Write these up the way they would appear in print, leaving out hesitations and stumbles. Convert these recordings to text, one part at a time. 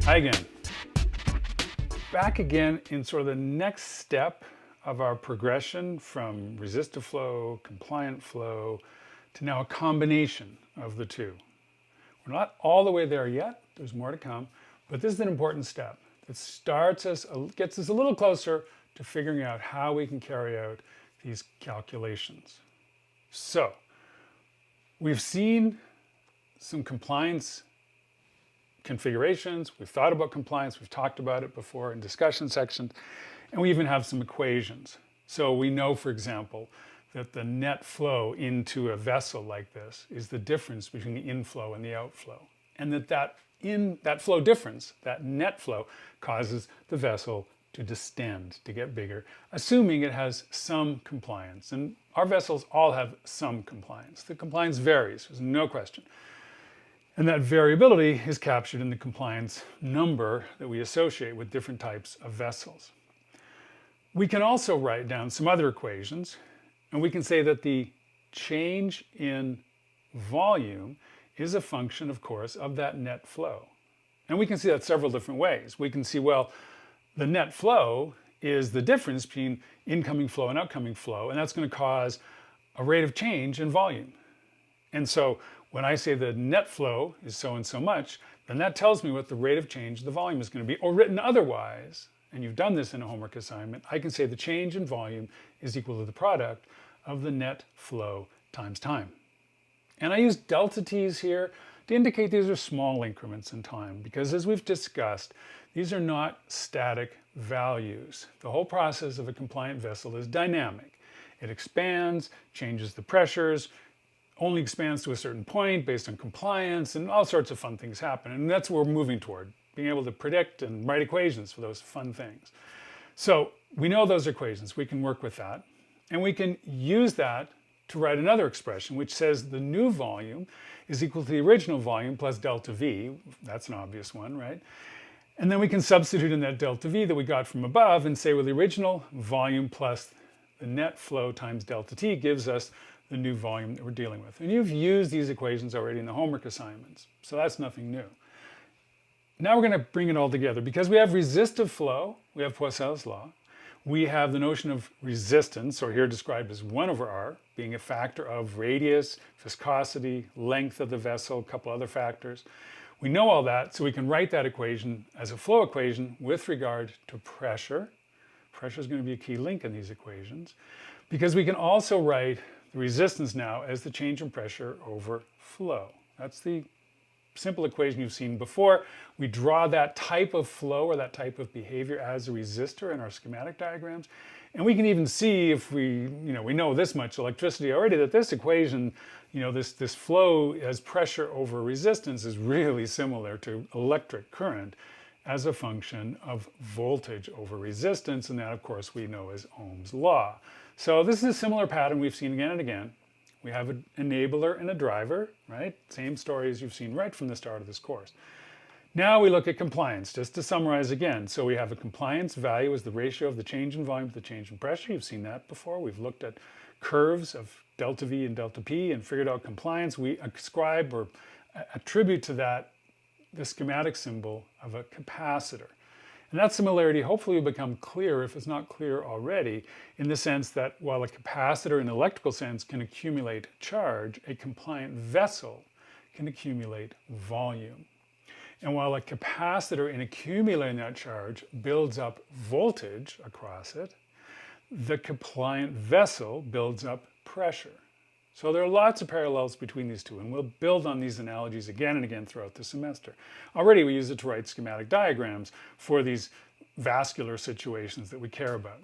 Hi again. Back again in sort of the next step of our progression from resistive flow, compliant flow, to now a combination of the two. We're not all the way there yet. There's more to come, but this is an important step that gets us a little closer to figuring out how we can carry out these calculations. So, we've seen some compliance configurations, we've thought about compliance, we've talked about it before in discussion sections, and we even have some equations. So we know, for example, that the net flow into a vessel like this is the difference between the inflow and the outflow. And that flow difference, that net flow, causes the vessel to distend, to get bigger, assuming it has some compliance. And our vessels all have some compliance. The compliance varies, there's no question. And that variability is captured in the compliance number that we associate with different types of vessels. We can also write down some other equations, and we can say that the change in volume is a function, of course, of that net flow. And we can see that several different ways. We can see, well, the net flow is the difference between incoming flow and outgoing flow, and that's going to cause a rate of change in volume. And so when I say the net flow is so and so much, then that tells me what the rate of change of the volume is going to be. Or written otherwise, and you've done this in a homework assignment, I can say the change in volume is equal to the product of the net flow times time. And I use delta t's here to indicate these are small increments in time, because as we've discussed, these are not static values. The whole process of a compliant vessel is dynamic. It expands, changes the pressures, only expands to a certain point based on compliance, and all sorts of fun things happen. And that's what we're moving toward, being able to predict and write equations for those fun things. So we know those equations, we can work with that, and we can use that to write another expression which says the new volume is equal to the original volume plus delta V. That's an obvious one, right? And then we can substitute in that delta V that we got from above and say, well, the original volume plus the net flow times delta T gives us the new volume that we're dealing with. And you've used these equations already in the homework assignments, so that's nothing new. Now we're going to bring it all together. Because we have resistive flow, we have Poiseuille's law, we have the notion of resistance, or here described as 1 over r, being a factor of radius, viscosity, length of the vessel, a couple other factors. We know all that, so we can write that equation as a flow equation with regard to pressure. Pressure is going to be a key link in these equations, because we can also write the resistance now as the change in pressure over flow. That's the simple equation you've seen before. We draw that type of flow or that type of behavior as a resistor in our schematic diagrams. And we can even see, if we know this much electricity already, that this equation, this flow as pressure over resistance is really similar to electric current as a function of voltage over resistance. And that, of course, we know as Ohm's law. So this is a similar pattern we've seen again and again. We have an enabler and a driver, right? Same story as you've seen right from the start of this course. Now we look at compliance, just to summarize again. So we have a compliance value as the ratio of the change in volume to the change in pressure. You've seen that before. We've looked at curves of delta V and delta P and figured out compliance. We ascribe or attribute to that the schematic symbol of a capacitor. And that similarity hopefully will become clear, if it's not clear already, in the sense that while a capacitor in an electrical sense can accumulate charge, a compliant vessel can accumulate volume. And while a capacitor in accumulating that charge builds up voltage across it, the compliant vessel builds up pressure. So there are lots of parallels between these two, and we'll build on these analogies again and again throughout the semester. Already we use it to write schematic diagrams for these vascular situations that we care about.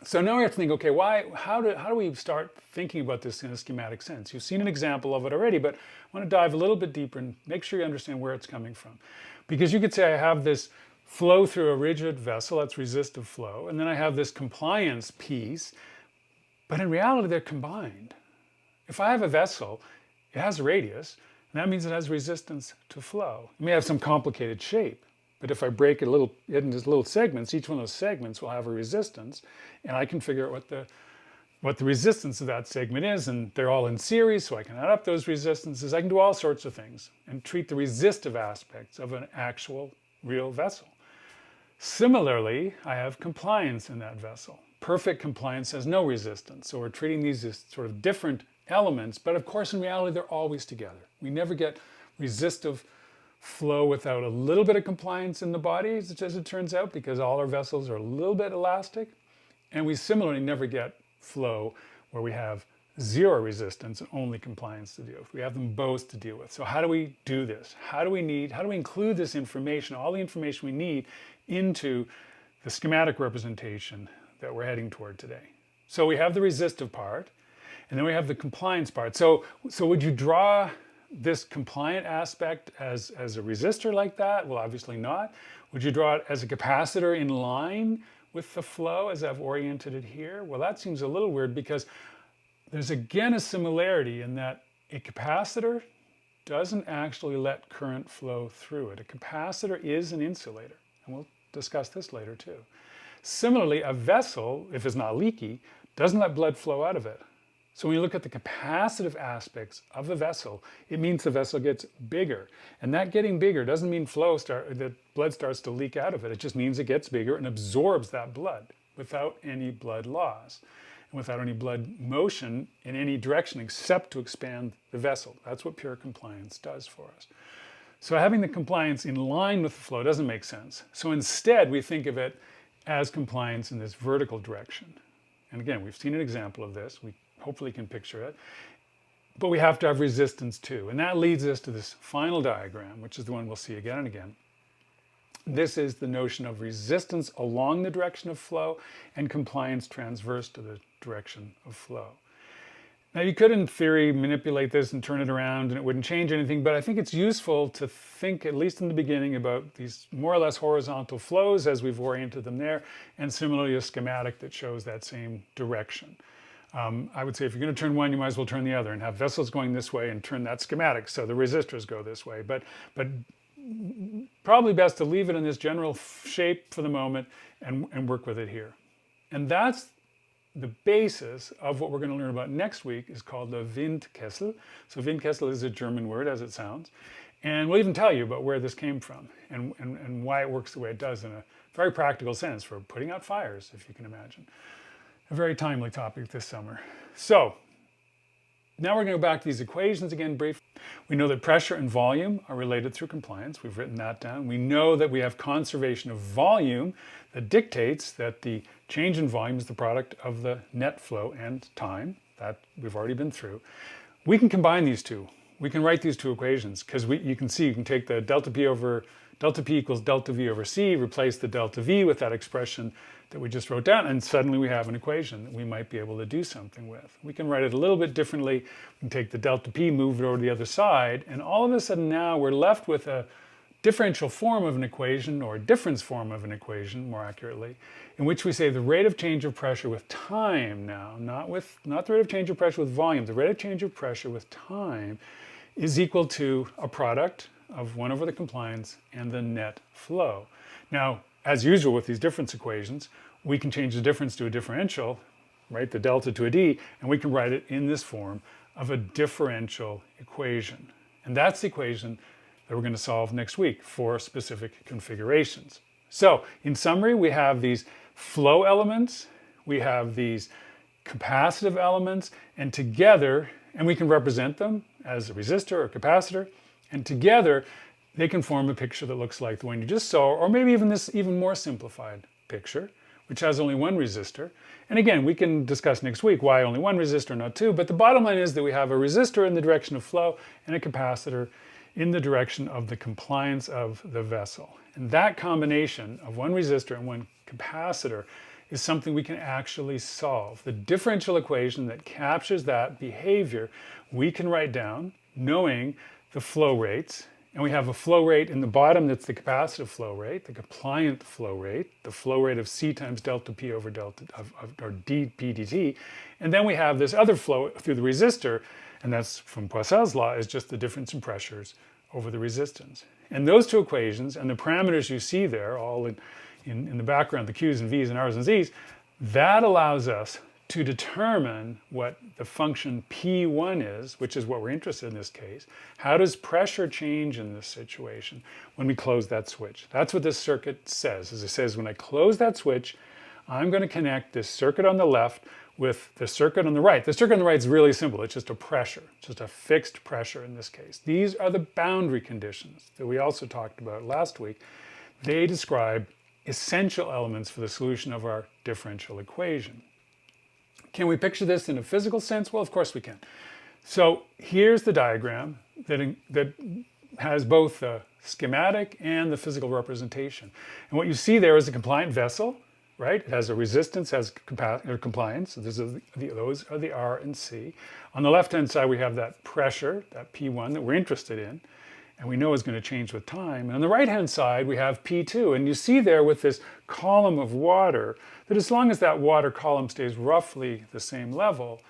So now we have to think, okay, how do we start thinking about this in a schematic sense? You've seen an example of it already, but I want to dive a little bit deeper and make sure you understand where it's coming from. Because you could say I have this flow through a rigid vessel, that's resistive flow, and then I have this compliance piece, but in reality they're combined. If I have a vessel, it has a radius, and that means it has resistance to flow. It may have some complicated shape, but if I break it into little segments, each one of those segments will have a resistance, and I can figure out what the resistance of that segment is, and they're all in series, so I can add up those resistances. I can do all sorts of things and treat the resistive aspects of an actual real vessel. Similarly, I have compliance in that vessel. Perfect compliance has no resistance. So we're treating these as sort of different elements, but of course in reality they're always together. We never get resistive flow without a little bit of compliance in the body, as it turns out, because all our vessels are a little bit elastic. And we similarly never get flow where we have zero resistance and only compliance to deal with. We have them both to deal with. So how do we do this? How do we include this information, all the information we need, into the schematic representation that we're heading toward today? So we have the resistive part, and then we have the compliance part. So would you draw this compliant aspect as a resistor like that? Well, obviously not. Would you draw it as a capacitor in line with the flow as I've oriented it here? Well, that seems a little weird because there's again a similarity in that a capacitor doesn't actually let current flow through it. A capacitor is an insulator, and we'll discuss this later too. Similarly, a vessel, if it's not leaky, doesn't let blood flow out of it. So when you look at the capacitive aspects of the vessel, it means the vessel gets bigger. And that getting bigger doesn't mean that blood starts to leak out of it. It just means it gets bigger and absorbs that blood without any blood loss and without any blood motion in any direction except to expand the vessel. That's what pure compliance does for us. So having the compliance in line with the flow doesn't make sense. So instead, we think of it as compliance in this vertical direction. And again, we've seen an example of this. We hopefully can picture it. But we have to have resistance too. And that leads us to this final diagram, which is the one we'll see again and again. This is the notion of resistance along the direction of flow and compliance transverse to the direction of flow. Now you could, in theory, manipulate this and turn it around and it wouldn't change anything, but I think it's useful to think, at least in the beginning, about these more or less horizontal flows as we've oriented them there, and similarly a schematic that shows that same direction. I would say if you're going to turn one, you might as well turn the other and have vessels going this way and turn that schematic so the resistors go this way. But probably best to leave it in this general shape for the moment and work with it here. And that's the basis of what we're going to learn about next week, is called the Windkessel. So Windkessel is a German word, as it sounds. And we'll even tell you about where this came from and why it works the way it does in a very practical sense for putting out fires, if you can imagine. A very timely topic this summer. So now we're going to go back to these equations again briefly. We know that pressure and volume are related through compliance. We've written that down. We know that we have conservation of volume that dictates that the change in volume is the product of the net flow and time. That we've already been through. We can combine these two. We can write these two equations because you can take the delta P equals delta V over C, replace the delta V with that expression that we just wrote down, and suddenly we have an equation that we might be able to do something with. We can write it a little bit differently. We can take the delta P, move it over to the other side, and all of a sudden now we're left with a differential form of an equation, or a difference form of an equation, more accurately, in which we say the rate of change of pressure with time now, not the rate of change of pressure with volume, the rate of change of pressure with time is equal to a product of 1 over the compliance and the net flow. Now, as usual with these difference equations, we can change the difference to a differential, right, the delta to a d, and we can write it in this form of a differential equation. And that's the equation that we're going to solve next week for specific configurations. So, in summary, we have these flow elements, we have these capacitive elements, and together, and we can represent them as a resistor or capacitor, and together they can form a picture that looks like the one you just saw, or maybe even this even more simplified picture, which has only one resistor. And again, we can discuss next week why only one resistor, not two, but the bottom line is that we have a resistor in the direction of flow and a capacitor in the direction of the compliance of the vessel. And that combination of one resistor and one capacitor is something we can actually solve. The differential equation that captures that behavior we can write down knowing the flow rates. And we have a flow rate in the bottom that's the capacitive flow rate, the compliant flow rate, the flow rate of C times delta P over delta, or dP dt. And then we have this other flow through the resistor, and that's from Poiseuille's law, is just the difference in pressures over the resistance. And those two equations and the parameters you see there, all in the background, the Q's and V's and R's and Z's, that allows us to determine what the function P1 is, which is what we're interested in this case. How does pressure change in this situation when we close that switch? That's what this circuit says. As it says, when I close that switch, I'm going to connect this circuit on the left with the circuit on the right. The circuit on the right is really simple. It's just a pressure, just a fixed pressure in this case. These are the boundary conditions that we also talked about last week. They describe essential elements for the solution of our differential equation. Can we picture this in a physical sense? Well, of course we can. So here's the diagram that has both the schematic and the physical representation. And what you see there is a compliant vessel, right? It has a resistance, has compliance. So those are the R and C. On the left-hand side, we have that pressure, that P1 that we're interested in, and we know is going to change with time. And on the right-hand side, we have P2. And you see there with this column of water, that as long as that water column stays roughly the same level,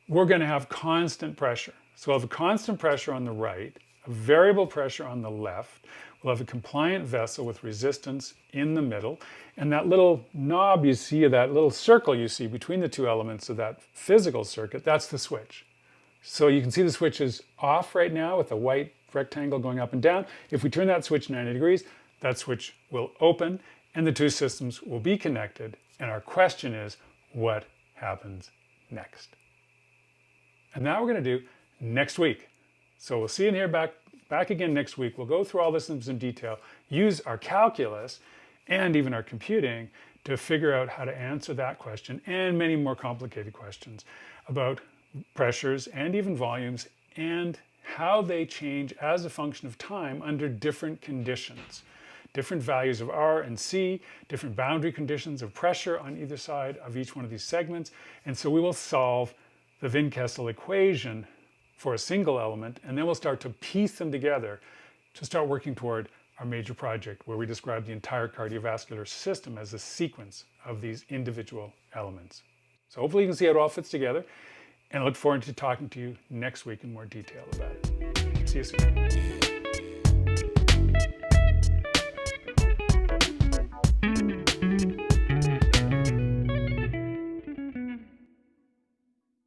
we're going to have constant pressure. So we'll have a constant pressure on the right, a variable pressure on the left. We'll have a compliant vessel with resistance in the middle. And that little knob you see, that little circle you see between the two elements of that physical circuit, that's the switch. So you can see the switch is off right now with a white rectangle going up and down. If we turn that switch 90 degrees, that switch will open and the two systems will be connected. And our question is, what happens next? And that we're going to do next week. So we'll see you here back again next week. We'll go through all this in some detail, use our calculus and even our computing to figure out how to answer that question and many more complicated questions about pressures and even volumes and how they change as a function of time under different conditions. Different values of R and C, different boundary conditions of pressure on either side of each one of these segments. And so we will solve the Windkessel equation for a single element, and then we'll start to piece them together to start working toward our major project where we describe the entire cardiovascular system as a sequence of these individual elements. So hopefully you can see how it all fits together, and I look forward to talking to you next week in more detail about it. See you soon.